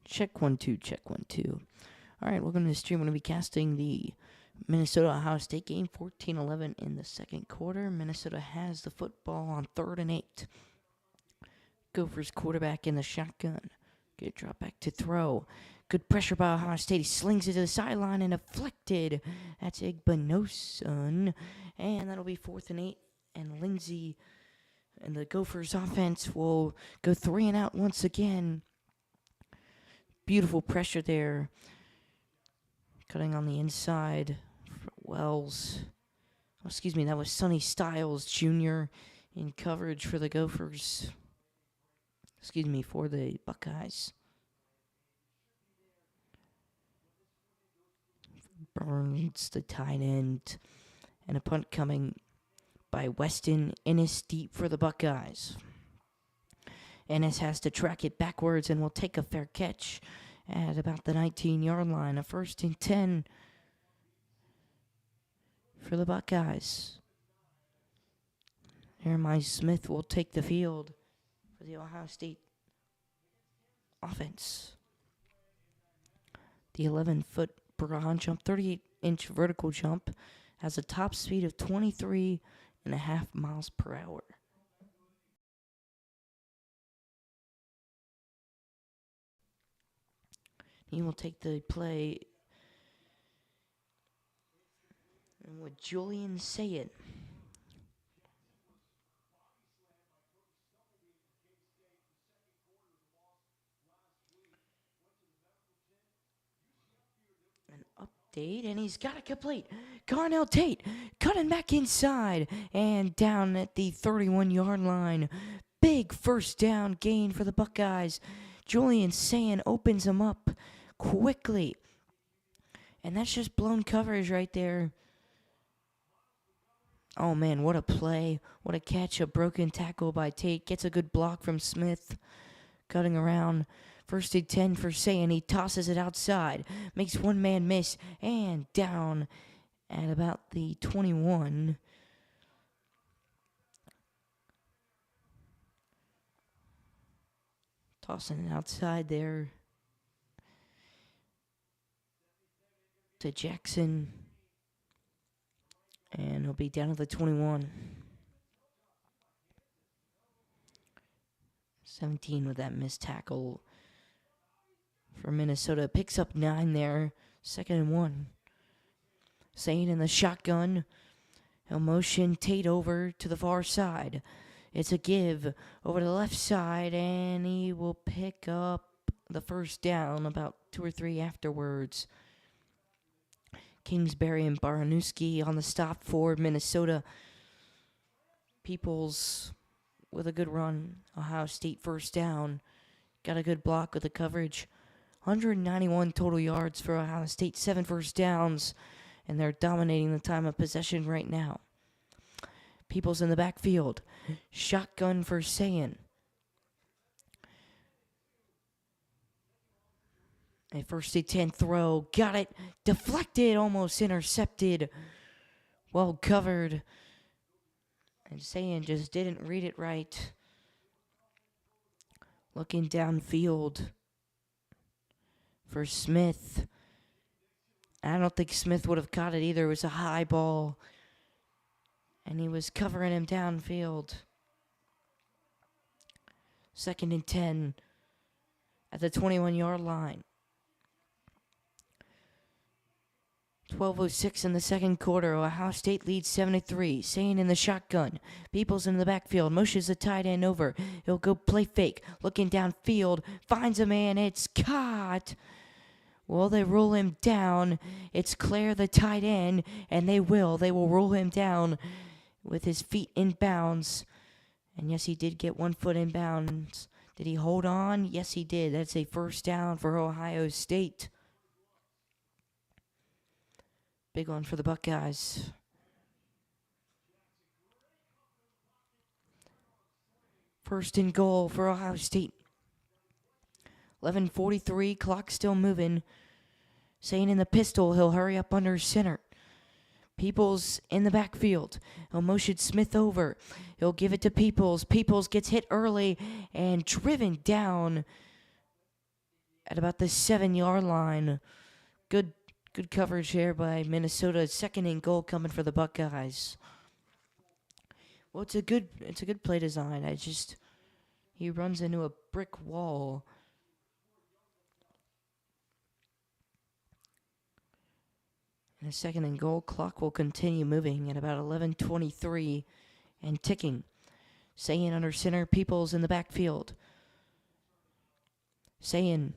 Check 1 2, check 1 2. All right, welcome to the stream. I'm going to be casting the Minnesota-Ohio State game, 14-11 in the second quarter. Minnesota has the football on 3rd and 8. Gophers quarterback in the shotgun. Good drop back to throw. Good pressure by Ohio State. He slings it to the sideline and deflected. That's Igbinosun. And that'll be 4th and 8. And Lindsey and the Gophers offense will go 3 and out once again. Beautiful pressure there. Cutting on the inside for Wells. Oh, excuse me, that was Sonny Styles Jr. in coverage for the Gophers. Excuse me, for the Buckeyes. Burns, the tight end. And a punt coming by Weston Ennis deep for the Buckeyes. Ennis has to track it backwards and will take a fair catch at about the 19-yard line. A 1st and 10 for the Buckeyes. Jeremiah Smith will take the field for the Ohio State offense. The 11-foot Burrahon jump, 38-inch vertical jump, has a top speed of 23.5 miles per hour. He will take the play with Julian Sayin. An update, and he's got it complete. Carnell Tate cutting back inside and down at the 31-yard line. Big first down gain for the Buckeyes. Julian Sayin opens him up quickly. And that's just blown coverage right there. Oh, man, what a play. What a catch. A broken tackle by Tate. Gets a good block from Smith. Cutting around. 1st and 10 for Sayin. He tosses it outside. Makes one man miss. And down at about the 21. Tossing it outside there to Jackson. And he'll be down at the 21. 17 with that missed tackle for Minnesota. Picks up 9 there. 2nd and 1. Sayin in the shotgun. He'll motion Tate over to the far side. It's a give over to the left side, and he will pick up the first down about 2 or 3 afterwards. Kingsbury and Baranowski on the stop for Minnesota. Peoples with a good run. Ohio State first down. Got a good block with the coverage. 191 total yards for Ohio State. 7 first downs, and they're dominating the time of possession right now. Peoples in the backfield. Shotgun for Sayin. A 1st and 10 throw. Got it. Deflected. Almost intercepted. Well covered. And Sayin just didn't read it right. Looking downfield for Smith. I don't think Smith would have caught it either. It was a high ball. And he was covering him downfield. 2nd and 10 at the 21-yard line. 12:06 in the second quarter. Ohio State leads 7-3. Sayin in the shotgun. Peoples in the backfield. Motions the tight end over. He'll go play fake. Looking downfield. Finds a man. It's caught. Well, they roll him down. It's Claire, the tight end, and they will. They will roll him down with his feet in bounds. And yes, he did get 1 foot in bounds. Did he hold on? Yes, he did. That's a first down for Ohio State. Big one for the Buckeyes. First and goal for Ohio State. 11:43, clock still moving. Sayin in the pistol, he'll hurry up under center. Peoples in the backfield. He'll motion Smith over. He'll give it to Peoples. Peoples gets hit early and driven down at about the 7-yard line. Good coverage here by Minnesota. 2nd and goal coming for the Buckeyes. Well, it's a good play design. He runs into a brick wall. And a 2nd and goal. Clock will continue moving at about 11:23 and ticking. Sayin under center. Peoples in the backfield. Sayin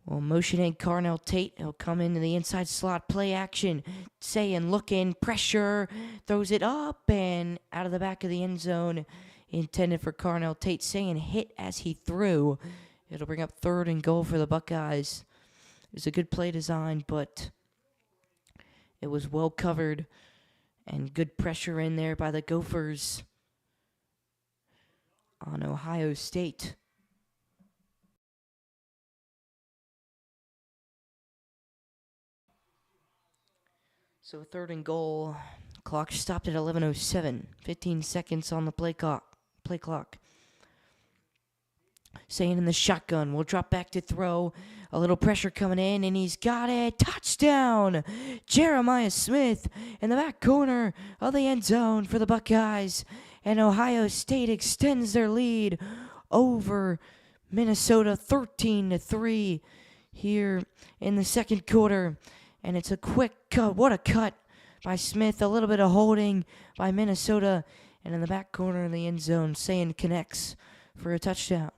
will motion in Carnell Tate. He'll come into the inside slot. Play action. Sayin looking. Pressure. Throws it up and out of the back of the end zone. Intended for Carnell Tate. Sayin hit as he threw. It'll bring up 3rd and goal for the Buckeyes. It was a good play design, but it was well covered and good pressure in there by the Gophers on Ohio State. So 3rd and goal. Clock stopped at 11:07. 15 seconds on the play clock. Sayin in the shotgun. Will drop back to throw. A little pressure coming in, and he's got it. Touchdown! Jeremiah Smith in the back corner of the end zone for the Buckeyes. And Ohio State extends their lead over Minnesota 13-3 here in the 2nd quarter. And it's a quick cut. What a cut by Smith. A little bit of holding by Minnesota. And in the back corner of the end zone, Sayin connects for a touchdown.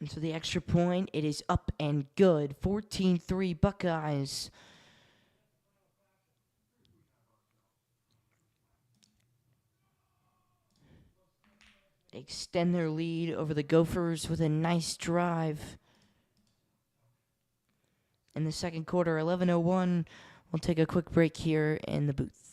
And so the extra point, it is up and good. 14-3 Buckeyes. They extend their lead over the Gophers with a nice drive. In the 2nd quarter, 11:01. We'll take a quick break here in the booth.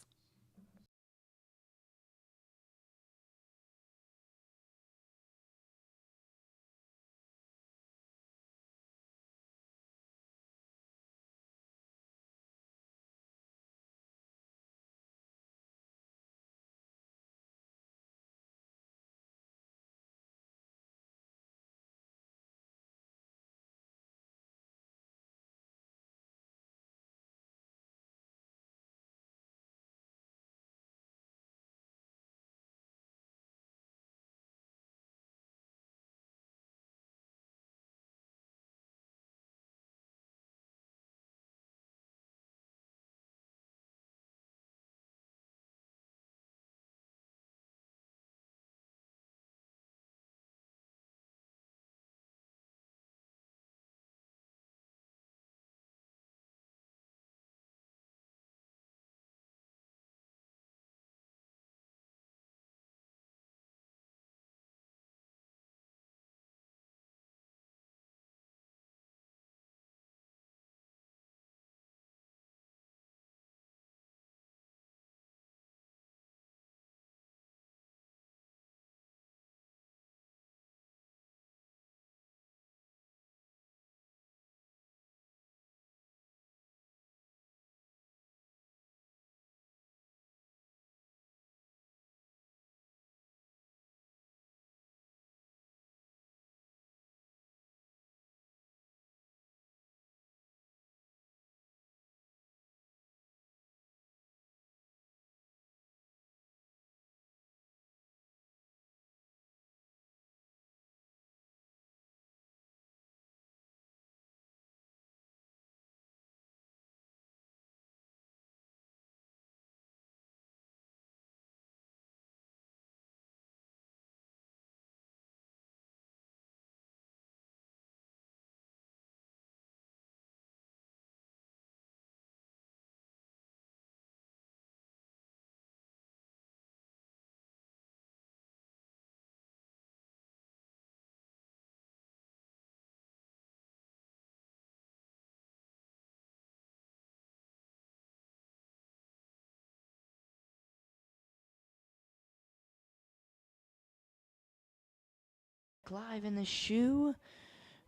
Live in the shoe.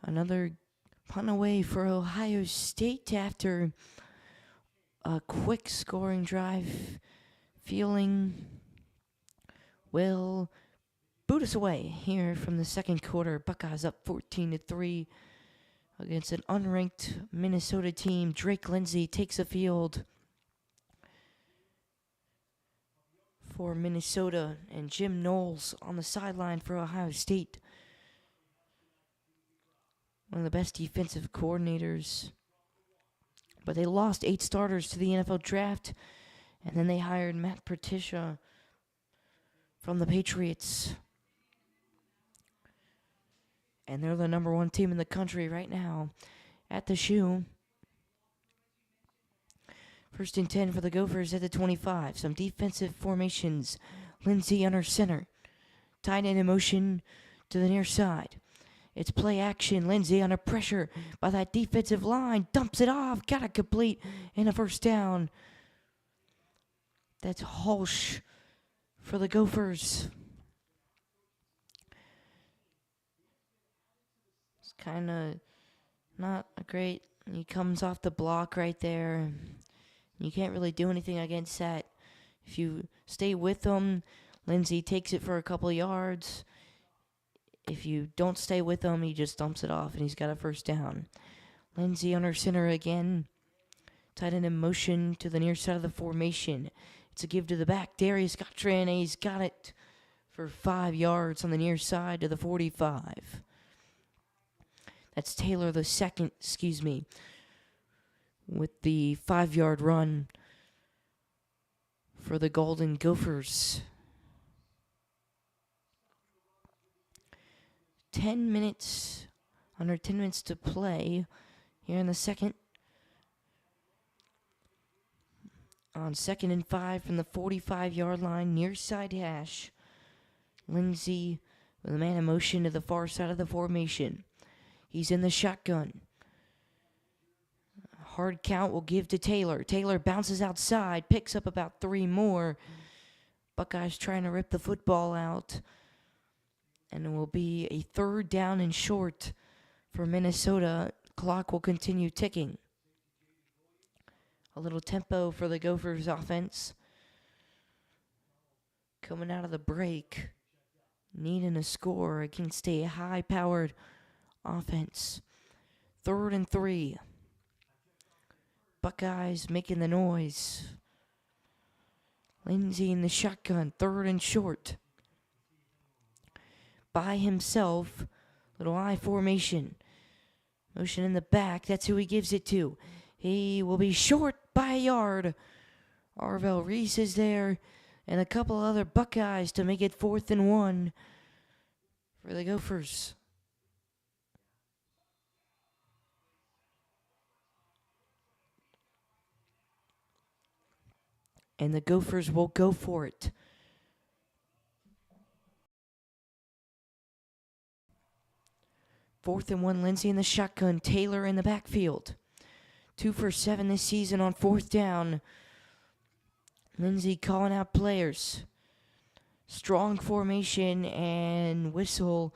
Another Punt away for Ohio State after a quick scoring drive. Feeling will boot us away here from the second quarter. Buckeyes up 14-3 against an unranked Minnesota team. Drake Lindsey takes the field for Minnesota, and Jim Knowles on the sideline for Ohio State. One of the best defensive coordinators. But they lost 8 starters to the NFL draft, and then they hired Matt Patricia from the Patriots. And they're the number 1 team in the country right now at the shoe. First and 10 for the Gophers at the 25. Some defensive formations. Lindsey under center. Tight end in motion to the near side. It's play action. Lindsey under pressure by that defensive line. Dumps it off. Got it complete. And a first down. That's Hulsh for the Gophers. It's kind of not a great. He comes off the block right there. You can't really do anything against that. If you stay with him, Lindsey takes it for a couple of yards. If you don't stay with him, he just dumps it off, and he's got a first down. Lindsey under center again. Tight end in motion to the near side of the formation. It's a give to the back. Darius Gotran, and he's got it for 5 yards on the near side to the 45. That's Taylor the second, with the 5-yard run for the Golden Gophers. under 10 minutes to play here in the second. On 2nd and 5 from the 45-yard line, near side hash. Lindsey with a man in motion to the far side of the formation. He's in the shotgun. Hard count will give to Taylor. Taylor bounces outside, picks up about 3 more. Buckeyes trying to rip the football out. And it will be a 3rd down and short for Minnesota. Clock will continue ticking. A little tempo for the Gophers offense. Coming out of the break. Needing a score against a high-powered offense. 3rd and 3. Buckeyes making the noise. Lindsey in the shotgun, 3rd and short. By himself, little I formation. Motion in the back, that's who he gives it to. He will be short by a yard. Arvell Reese is there, and a couple other Buckeyes to make it 4th and 1 for the Gophers. And the Gophers will go for it. Fourth and 1, Lindsey in the shotgun. Taylor in the backfield. 2 for 7 this season on 4th down. Lindsey calling out players. Strong formation and whistle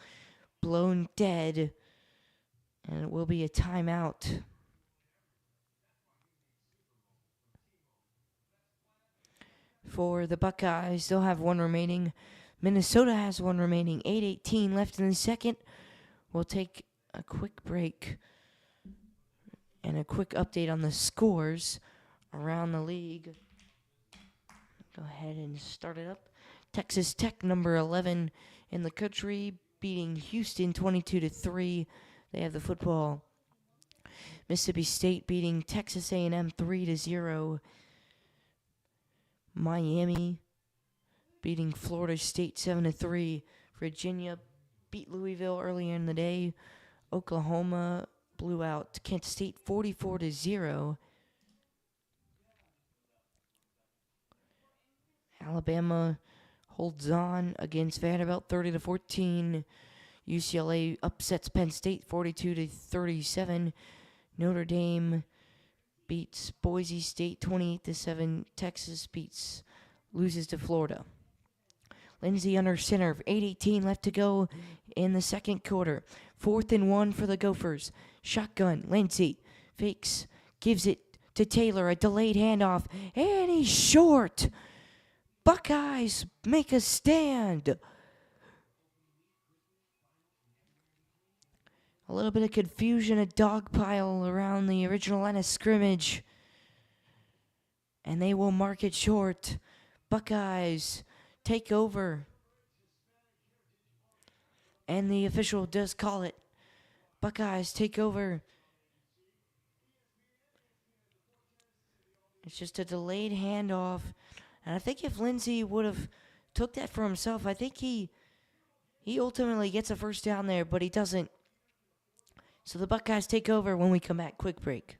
blown dead. And it will be a timeout. For the Buckeyes, they'll have 1 remaining. Minnesota has 1 remaining. 8:18 left in the second. We'll take a quick break and a quick update on the scores around the league. Go ahead and start it up. Texas Tech, number 11 in the country, beating Houston 22-3. They have the football. Mississippi State beating Texas A&M 3-0. Miami beating Florida State 7-3. Virginia beat Louisville earlier in the day. Oklahoma blew out Kent State 44-0. Alabama holds on against Vanderbilt 30-14. UCLA upsets Penn State 42-37. Notre Dame beats Boise State 28-7. Texas loses to Florida. Lindsey under center. 8:18 left to go in the second quarter. 4th and 1 for the Gophers. Shotgun. Lindsey fakes. Gives it to Taylor. A delayed handoff. And he's short. Buckeyes make a stand. A little bit of confusion, a dogpile around the original line of scrimmage. And they will mark it short. Buckeyes take over. And the official does call it. Buckeyes take over. It's just a delayed handoff. And I think if Lindsey would have took that for himself, I think he ultimately gets a first down there, but he doesn't. So the Buckeyes take over when we come back. Quick break.